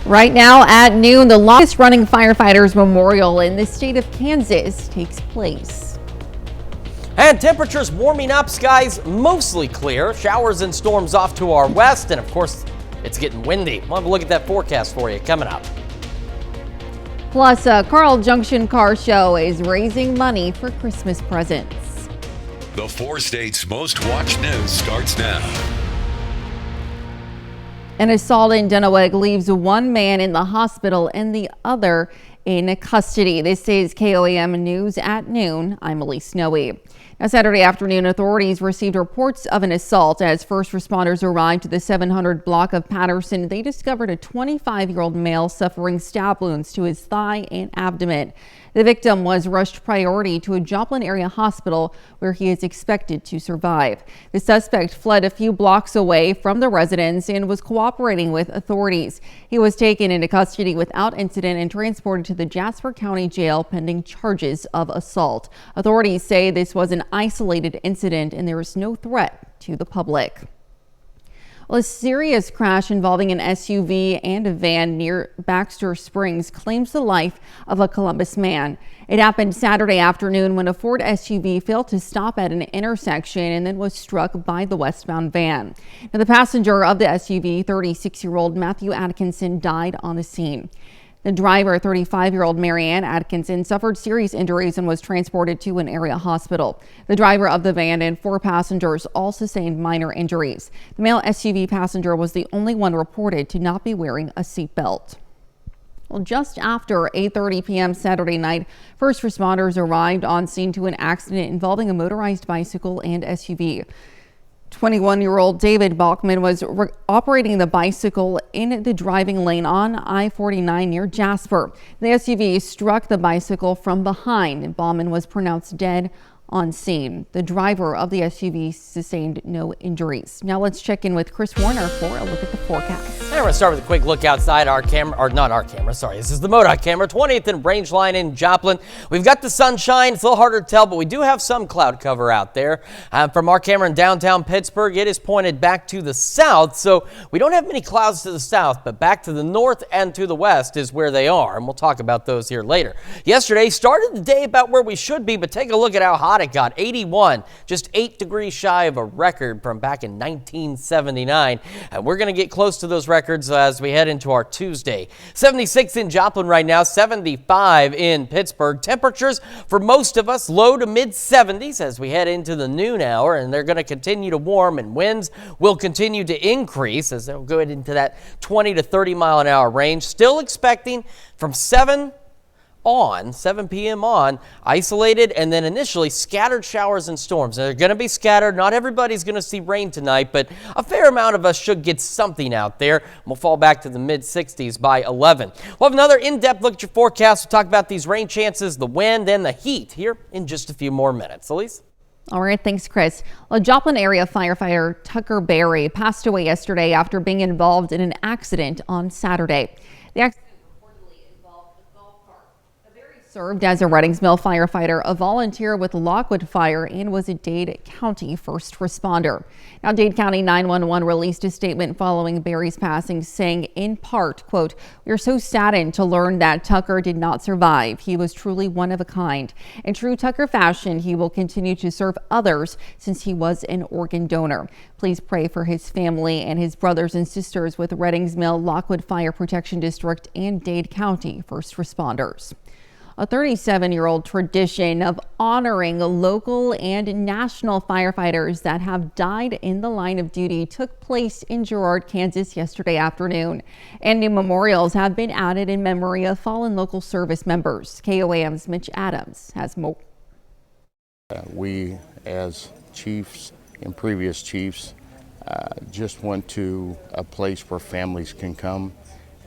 Right now at noon, the longest running firefighters memorial in the state of Kansas takes place. And temperatures warming up, skies mostly clear, showers and storms off to our west, and of course, it's getting windy. We'll have a look at that forecast for you coming up. Plus, a Carl Junction car show is raising money for Christmas presents. The 4 states' most watched news starts now. An assault in Dunaweg leaves one man in the hospital and the other in custody. This is KOAM News at noon. I'm Elise Snowy. Now, Saturday afternoon, authorities received reports of an assault. As first responders arrived to the 700 block of Patterson, they discovered a 25-year-old male suffering stab wounds to his thigh and abdomen. The victim was rushed priority to a Joplin area hospital where he is expected to survive. The suspect fled a few blocks away from the residence and was cooperating with authorities. He was taken into custody without incident and transported to the Jasper County Jail pending charges of assault. Authorities say this was an isolated incident and there is no threat to the public. Well, a serious crash involving an SUV and a van near Baxter Springs claims the life of a Columbus man. It happened Saturday afternoon when a Ford SUV failed to stop at an intersection and then was struck by the westbound van. Now, the passenger of the SUV, 36-year-old Matthew Atkinson, died on the scene. The driver, 35-year-old Marianne Atkinson, suffered serious injuries and was transported to an area hospital. The driver of the van and 4 passengers all sustained minor injuries. The male SUV passenger was the only one reported to not be wearing a seatbelt. Well, just after 8:30 p.m. Saturday night, first responders arrived on scene to an accident involving a motorized bicycle and SUV. 21-year-old David Bachman was operating the bicycle in the driving lane on I-49 near Jasper. The SUV struck the bicycle from behind and Bachman was pronounced dead on scene. The driver of the SUV sustained no injuries. Now let's check in with Chris Warner for a look at the forecast. We're going to start with a quick look outside our camera, or not our camera, sorry. This is the MoDOT camera, 20th and Rangeline in Joplin. We've got the sunshine. It's a little harder to tell, but we do have some cloud cover out there. From our camera in downtown Pittsburgh, it is pointed back to the south, so we don't have many clouds to the south, but back to the north and to the west is where they are, and we'll talk about those here later. Yesterday started the day about where we should be, but take a look at how hot it got. 81, just 8 degrees shy of a record from back in 1979, and we're going to get close to those records as we head into our Tuesday. 76 in Joplin right now, 75 in Pittsburgh. Temperatures for most of us low to mid 70s as we head into the noon hour, and they're going to continue to warm, and winds will continue to increase as they'll go into that 20 to 30 mile an hour range. Still expecting from 7 p.m. on, isolated and then initially scattered showers and storms. They're going to be scattered. Not everybody's going to see rain tonight, but a fair amount of us should get something out there. We'll fall back to the mid 60s by 11. We'll have another in-depth look at your forecast. We'll talk about these rain chances, the wind, and the heat here in just a few more minutes. Elise? All right, thanks, Chris. Well, Joplin area firefighter Tucker Berry passed away yesterday after being involved in an accident on Saturday. The accident served as a Reddings Mill firefighter, a volunteer with Lockwood Fire, and was a Dade County first responder. Now, Dade County 911 released a statement following Barry's passing, saying in part, quote, "We are so saddened to learn that Tucker did not survive. He was truly one of a kind. In true Tucker fashion, he will continue to serve others since he was an organ donor. Please pray for his family and his brothers and sisters with Reddings Mill, Lockwood Fire Protection District, and Dade County first responders." A 37-year-old tradition of honoring local and national firefighters that have died in the line of duty took place in Girard, Kansas yesterday afternoon. And new memorials have been added in memory of fallen local service members. KOAM's Mitch Adams has more. We, as chiefs and previous chiefs, just went to a place where families can come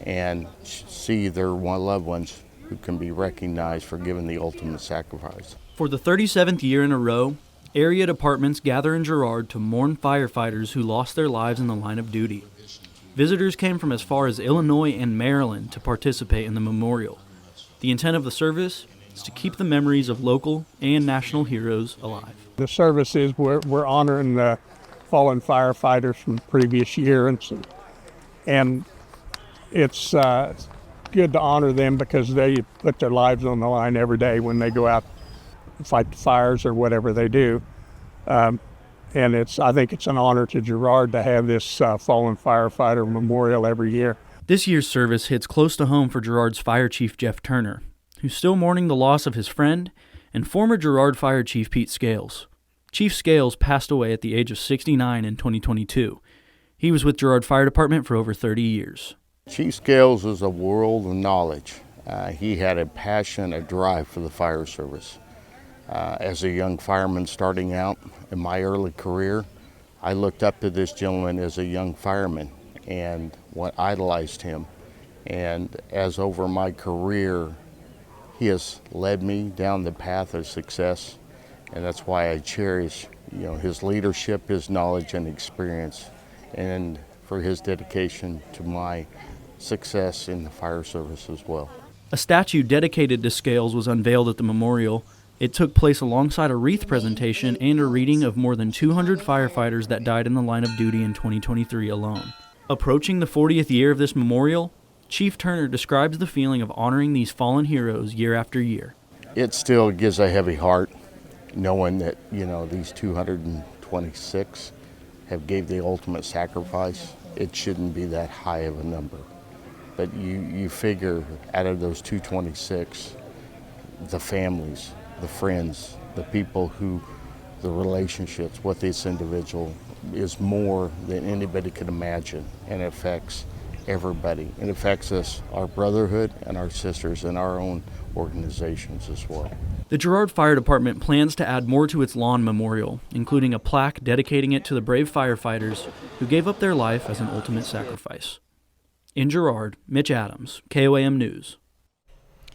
and see their loved ones who can be recognized for giving the ultimate sacrifice. For the 37th year in a row, area departments gather in Girard to mourn firefighters who lost their lives in the line of duty. Visitors came from as far as Illinois and Maryland to participate in the memorial. The intent of the service is to keep the memories of local and national heroes alive. The service is we're honoring the fallen firefighters from the previous year, and it's good to honor them because they put their lives on the line every day when they go out and fight the fires or whatever they do. And I think it's an honor to Girard to have this fallen firefighter memorial every year. This year's service hits close to home for Girard's Fire Chief Jeff Turner, who's still mourning the loss of his friend and former Girard Fire Chief Pete Scales. Chief Scales passed away at the age of 69 in 2022. He was with Girard Fire Department for over 30 years. Chief Scales is a world of knowledge. He had a passion, a drive for the fire service. As a young fireman starting out in my early career, I looked up to this gentleman as a young fireman and idolized him. And as over my career, he has led me down the path of success, and that's why I cherish, his leadership, his knowledge and experience, and for his dedication to my success in the fire service as well. A statue dedicated to Scales was unveiled at the memorial. It took place alongside a wreath presentation and a reading of more than 200 firefighters that died in the line of duty in 2023 alone. Approaching the 40th year of this memorial, Chief Turner describes the feeling of honoring these fallen heroes year after year. It still gives a heavy heart knowing that, these 226 have gave the ultimate sacrifice. It shouldn't be that high of a number. But you figure out of those 226, the families, the friends, the people the relationships with this individual is more than anybody could imagine, and it affects everybody. It affects us, our brotherhood and our sisters in our own organizations as well. The Girard Fire Department plans to add more to its lawn memorial, including a plaque dedicating it to the brave firefighters who gave up their life as an ultimate sacrifice. In Girard, Mitch Adams, KOAM News.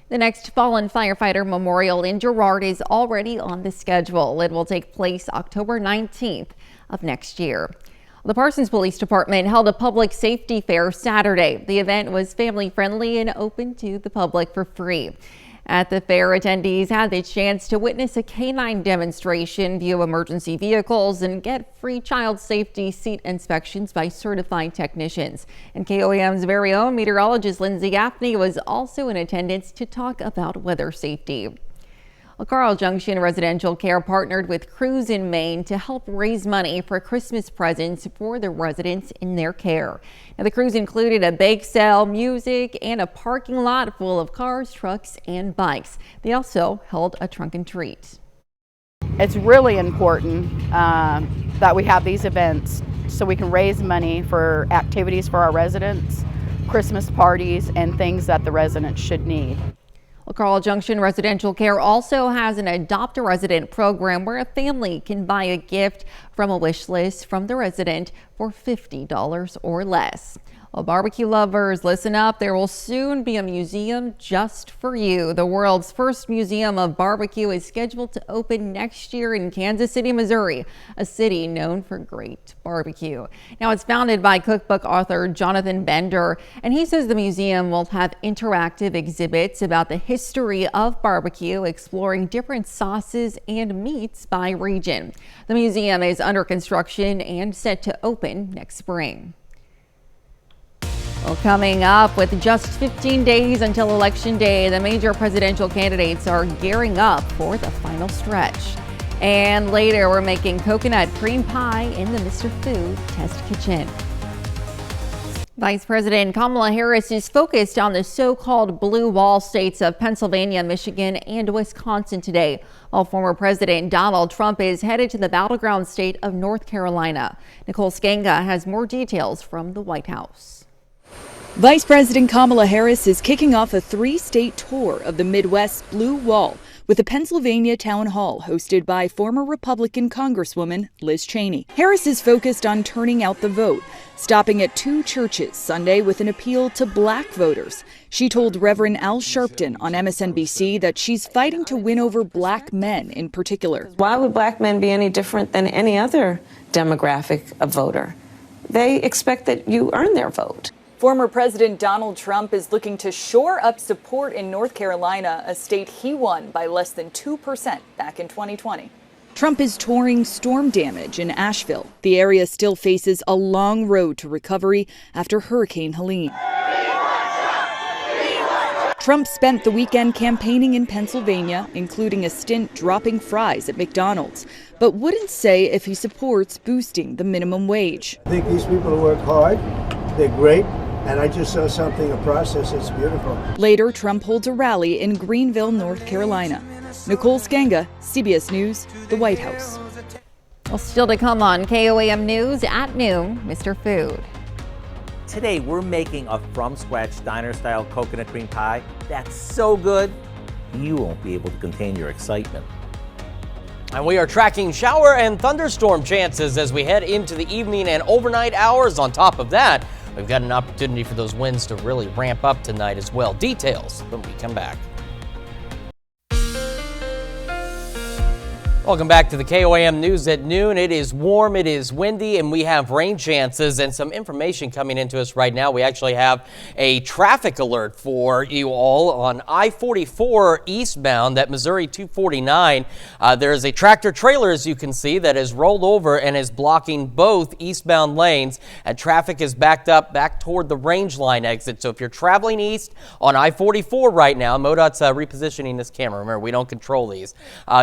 The next fallen firefighter memorial in Girard is already on the schedule. It will take place October 19th of next year. The Parsons Police Department held a public safety fair Saturday. The event was family friendly and open to the public for free. At the fair, attendees had the chance to witness a canine demonstration, view emergency vehicles, and get free child safety seat inspections by certified technicians. And KOAM's very own meteorologist Lindsay Gaffney was also in attendance to talk about weather safety. Well, Carl Junction Residential Care partnered with Cruise in Maine to help raise money for Christmas presents for the residents in their care. Now, the cruise included a bake sale, music, and a parking lot full of cars, trucks, and bikes. They also held a trunk and treat. It's really important that we have these events so we can raise money for activities for our residents, Christmas parties, and things that the residents should need. Well, Carl Junction Residential Care also has an Adopt a Resident program where a family can buy a gift from a wish list from the resident for $50 or less. Well, barbecue lovers, listen up. There will soon be a museum just for you. The world's first museum of barbecue is scheduled to open next year in Kansas City, Missouri, a city known for great barbecue. Now, it's founded by cookbook author Jonathan Bender, and he says the museum will have interactive exhibits about the history of barbecue, exploring different sauces and meats by region. The museum is under construction and set to open next spring. Well, coming up, with just 15 days until Election Day, the major presidential candidates are gearing up for the final stretch. And later, we're making coconut cream pie in the Mr. Food Test Kitchen. Vice President Kamala Harris is focused on the so-called blue wall states of Pennsylvania, Michigan, and Wisconsin today, while former President Donald Trump is headed to the battleground state of North Carolina. Nicole Skanga has more details from the White House. Vice President Kamala Harris is kicking off a three-state tour of the Midwest's Blue Wall with a Pennsylvania town hall hosted by former Republican Congresswoman Liz Cheney. Harris is focused on turning out the vote, stopping at two churches Sunday with an appeal to black voters. She told Reverend Al Sharpton on MSNBC that she's fighting to win over black men in particular. Why would black men be any different than any other demographic of voter? They expect that you earn their vote. Former President Donald Trump is looking to shore up support in North Carolina, a state he won by less than 2% back in 2020. Trump is touring storm damage in Asheville. The area still faces a long road to recovery after Hurricane Helene. Trump spent the weekend campaigning in Pennsylvania, including a stint dropping fries at McDonald's, but wouldn't say if he supports boosting the minimum wage. I think these people work hard, they're great, and I just saw something, a process that's beautiful. Later, Trump holds a rally in Greenville, North Carolina. Nicole Skenga, CBS News, the White House. Well, still to come on KOAM News at noon, Mr. Food. Today we're making a from-scratch diner-style coconut cream pie that's so good you won't be able to contain your excitement. And we are tracking shower and thunderstorm chances as we head into the evening and overnight hours. On top of that, we've got an opportunity for those winds to really ramp up tonight as well. Details when we come back. Welcome back to the KOAM News at noon. It is warm, it is windy, and we have rain chances and some information coming into us right now. We actually have a traffic alert for you all on I-44 eastbound at Missouri 249. There is a tractor trailer, as you can see, that has rolled over and is blocking both eastbound lanes, and traffic is backed up back toward the Range Line exit. So if you're traveling east on I-44 right now, MoDOT's repositioning this camera. Remember, we don't control these.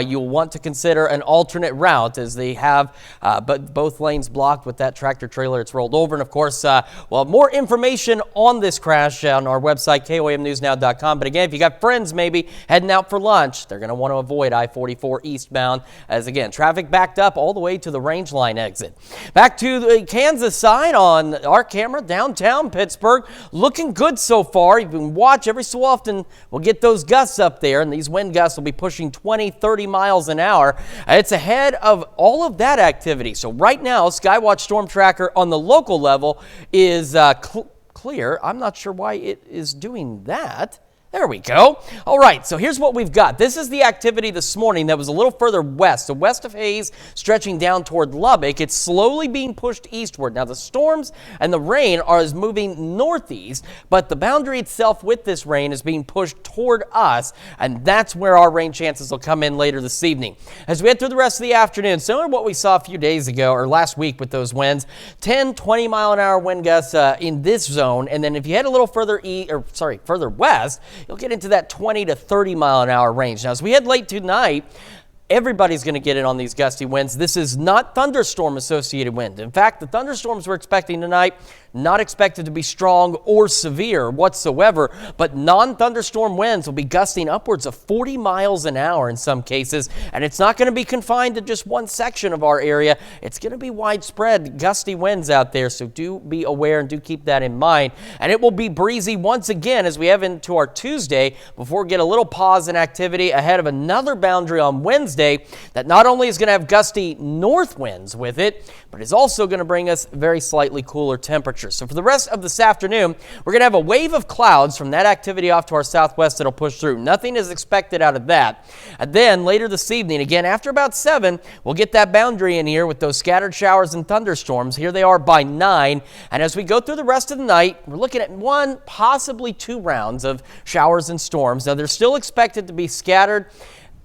You'll want to consider an alternate route as they have but both lanes blocked with that tractor trailer. It's rolled over. And of course, we'll have more information on this crash on our website, KOAMnewsnow.com. But again, if you got friends maybe heading out for lunch, they're going to want to avoid I-44 eastbound as, again, traffic backed up all the way to the Range Line exit. Back to the Kansas side on our camera, downtown Pittsburgh. Looking good so far. You can watch every so often. We'll get those gusts up there, and these wind gusts will be pushing 20, 30 miles an hour. It's ahead of all of that activity. So right now, Skywatch Storm Tracker on the local level is clear. I'm not sure why it is doing that. There we go. All right, so here's what we've got. This is the activity this morning that was a little further west. So west of Hayes, stretching down toward Lubbock, it's slowly being pushed eastward. Now the storms and the rain is moving northeast, but the boundary itself with this rain is being pushed toward us, and that's where our rain chances will come in later this evening. As we head through the rest of the afternoon, similar to what we saw a few days ago or last week with those winds, 10, 20 mile an hour wind gusts in this zone, and then if you head a little further further west, you'll get into that 20 to 30 mile an hour range. Now, as we head late tonight, everybody's going to get in on these gusty winds. This is not thunderstorm associated wind. In fact, the thunderstorms we're expecting tonight, not expected to be strong or severe whatsoever, but non-thunderstorm winds will be gusting upwards of 40 miles an hour in some cases, and it's not going to be confined to just one section of our area. It's going to be widespread gusty winds out there, so do be aware and do keep that in mind. And it will be breezy once again as we head into our Tuesday before we get a little pause in activity ahead of another boundary on Wednesday that not only is going to have gusty north winds with it, but is also going to bring us very slightly cooler temperatures. So for the rest of this afternoon, we're going to have a wave of clouds from that activity off to our southwest that'll push through. Nothing is expected out of that. And then later this evening, again, after about 7, we'll get that boundary in here with those scattered showers and thunderstorms. Here they are by 9. And as we go through the rest of the night, we're looking at 1, possibly 2 rounds of showers and storms. Now, they're still expected to be scattered.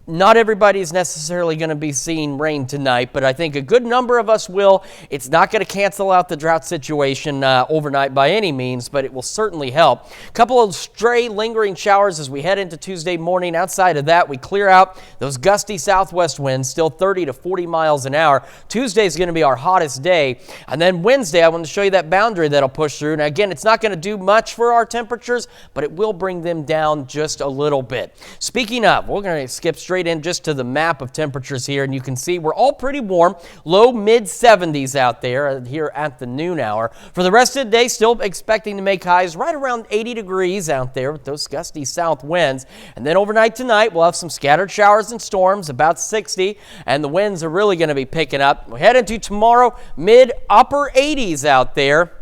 Not everybody is necessarily going to be seeing rain tonight, but I think a good number of us will. It's not going to cancel out the drought situation overnight by any means, but it will certainly help. A couple of stray lingering showers as we head into Tuesday morning. Outside of that, we clear out those gusty southwest winds, still 30 to 40 miles an hour. Tuesday is going to be our hottest day. And then Wednesday, I want to show you that boundary that'll push through. And again, it's not going to do much for our temperatures, but it will bring them down just a little bit. Speaking of, we're going to skip straight in just to the map of temperatures here, and you can see we're all pretty warm, low mid 70s out there here at the noon hour. For the rest of the day, still expecting to make highs right around 80 degrees out there with those gusty south winds. And then overnight tonight, we'll have some scattered showers and storms, about 60, and the winds are really going to be picking up. We head into tomorrow, mid upper 80s out there.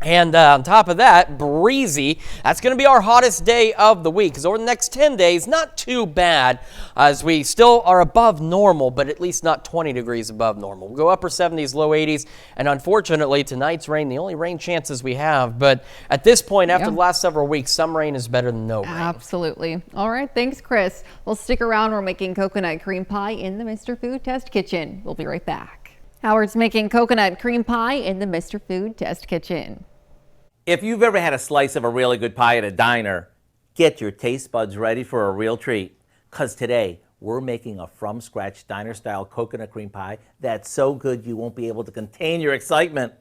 And on top of that, breezy. That's going to be our hottest day of the week, because over the next 10 days, not too bad, as we still are above normal, but at least not 20 degrees above normal. We'll go upper 70s, low 80s, and unfortunately, tonight's rain, the only rain chances we have. But at this point, after the last several weeks, some rain is better than no rain. Absolutely. All right, thanks, Chris. We'll stick around. We're making coconut cream pie in the Mr. Food Test Kitchen. We'll be right back. Howard's making coconut cream pie in the Mr. Food Test Kitchen. If you've ever had a slice of a really good pie at a diner, Get your taste buds ready for a real treat, because today we're making a from-scratch diner-style coconut cream pie that's so good you won't be able to contain your excitement.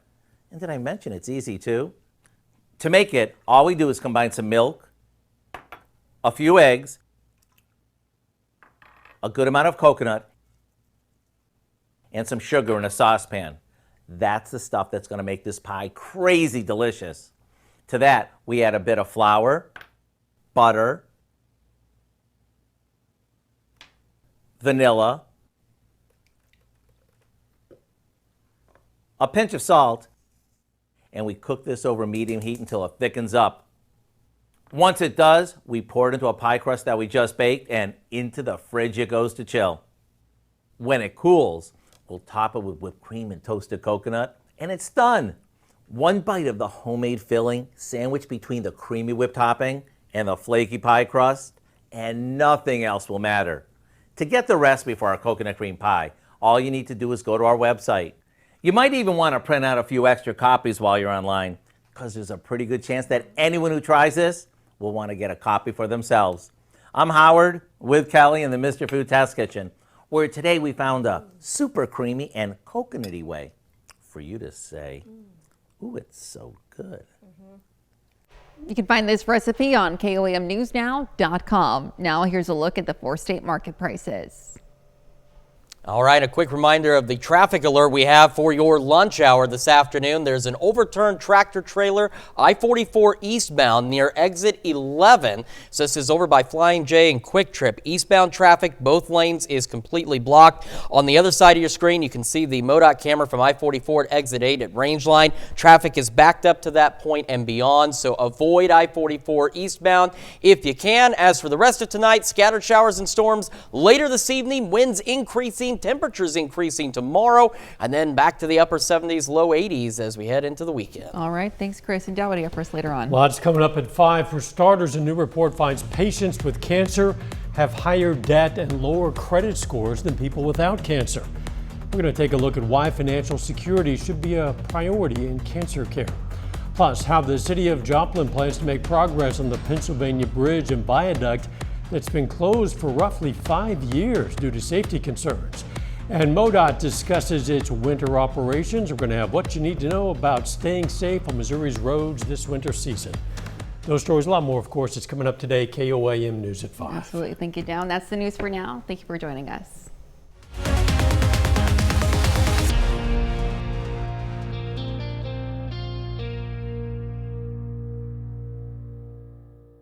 And did I mention it's easy too? To make it, all we do is combine some milk, a few eggs, a good amount of coconut, and some sugar in a saucepan. That's the stuff that's going to make this pie crazy delicious. To that, we add a bit of flour, butter, vanilla, a pinch of salt, and we cook this over medium heat until it thickens up. Once it does, we pour it into a pie crust that we just baked, and into the fridge it goes to chill. When it cools, we'll top it with whipped cream and toasted coconut, and it's done. One bite of the homemade filling sandwiched between the creamy whipped topping and the flaky pie crust, and nothing else will matter. To get the recipe for our coconut cream pie, all you need to do is go to our website. You might even want to print out a few extra copies while you're online, because there's a pretty good chance that anyone who tries this will want to get a copy for themselves. I'm Howard with Kelly in the Mr. Food Test Kitchen, where today we found a super creamy and coconutty way for you to say, ooh, it's so good. You can find this recipe on KOAMnewsnow.com. Now here's a look at the 4-state market prices. All right, a quick reminder of the traffic alert we have for your lunch hour this afternoon. There's an overturned tractor trailer, I-44 eastbound near exit 11. So this is over by Flying J and Quick Trip. Eastbound traffic, both lanes is completely blocked. On the other side of your screen, you can see the MoDOT camera from I-44 at exit 8 at Rangeline. Traffic is backed up to that point and beyond, so avoid I-44 eastbound if you can. As for the rest of tonight, scattered showers and storms later this evening, winds increasing. Temperatures increasing tomorrow, and then back to the upper 70s, low 80s as we head into the weekend. All right, thanks, Chris. And Dow, what do you have for us later on? Lots coming up at 5. For starters, a new report finds patients with cancer have higher debt and lower credit scores than people without cancer. We're going to take a look at why financial security should be a priority in cancer care. Plus, how the city of Joplin plans to make progress on the Pennsylvania Bridge and Viaduct that's been closed for roughly 5 years due to safety concerns. And MoDOT discusses its winter operations. We're going to have what you need to know about staying safe on Missouri's roads this winter season. Those stories, a lot more, of course, it's coming up today. KOAM News at 5. Absolutely. Thank you, Down. That's the news for now. Thank you for joining us.